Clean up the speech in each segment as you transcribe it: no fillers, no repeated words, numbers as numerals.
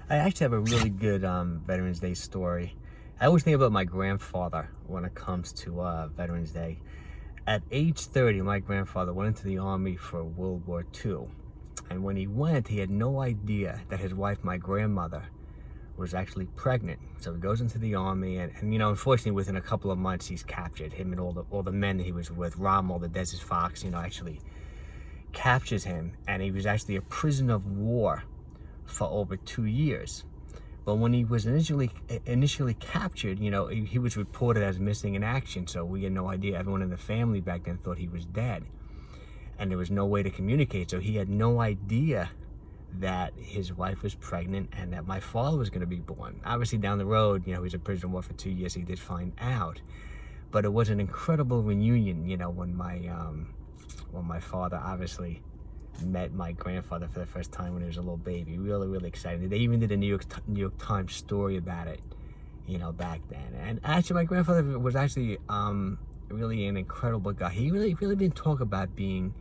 I actually have a really good Veterans Day story. I always think about my grandfather when it comes to Veterans Day. At age 30, my grandfather went into the Army for World War II. And when he went, he had no idea that his wife, my grandmother, was actually pregnant. So he goes into the Army, and you know, unfortunately, within a couple of months, he's captured. Him and all the men that he was with, Rommel, the Desert Fox, you know, actually captures him. And he was actually a prisoner of war for over 2 years. But when he was initially captured, you know, he was reported as missing in action. So we had no idea. Everyone in the family back then thought he was dead. And there was no way to communicate. So he had no idea that his wife was pregnant and that my father was going to be born. Obviously down the road, you know, he was a prisoner of war for 2 years. He did find out. But it was an incredible reunion, you know, when my father obviously met my grandfather for the first time when he was a little baby. Really, really excited. They even did a New York Times story about it, you know, back then. And actually, my grandfather was actually really an incredible guy. He really didn't talk about being,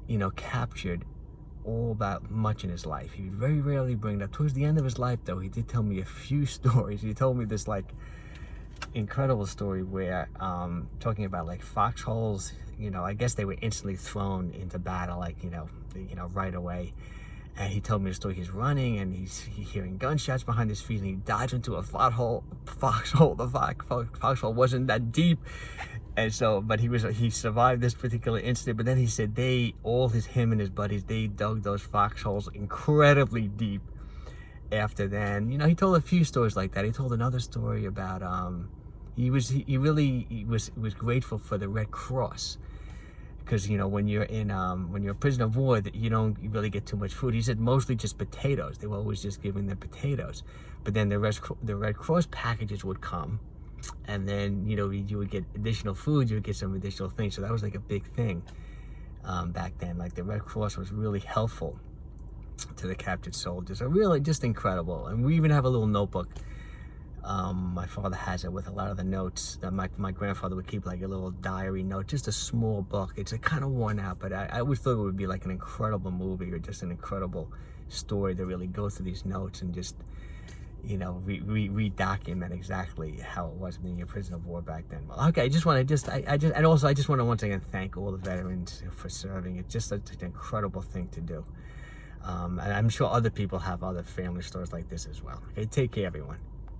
you know, captured all that much in his life. He would very rarely bring it up. Towards the end of his life, though, he did tell me a few stories. He told me this like incredible story where talking about like foxholes, you know, I guess they were instantly thrown into battle, like, you know, right away. And he told me the story. He's running and he's hearing gunshots behind his feet, and he dives into a foxhole. The foxhole wasn't that deep, and so, but he survived this particular incident. But then he said him and his buddies, they dug those foxholes incredibly deep. After then, you know, he told a few stories like that. He told another story about he was grateful for the Red Cross, because, you know, when you're a prisoner of war, that you don't really get too much food. He said mostly just potatoes. They were always just giving them potatoes. But then the Red Cross packages would come, and then, you know, you would get additional food. You would get some additional things. So that was like a big thing back then. Like the Red Cross was really helpful to the captured soldiers. So really just incredible. And we even have a little notebook. My father has it with a lot of the notes that my grandfather would keep, like a little diary note, just a small book. It's kind of worn out, but I always thought it would be like an incredible movie or just an incredible story to really go through these notes and just, you know, re-document exactly how it was being a prisoner of war back then. Well, okay, I just want to once again thank all the veterans for serving. It's just such an incredible thing to do. And I'm sure other people have other family stories like this as well. Okay, take care, everyone.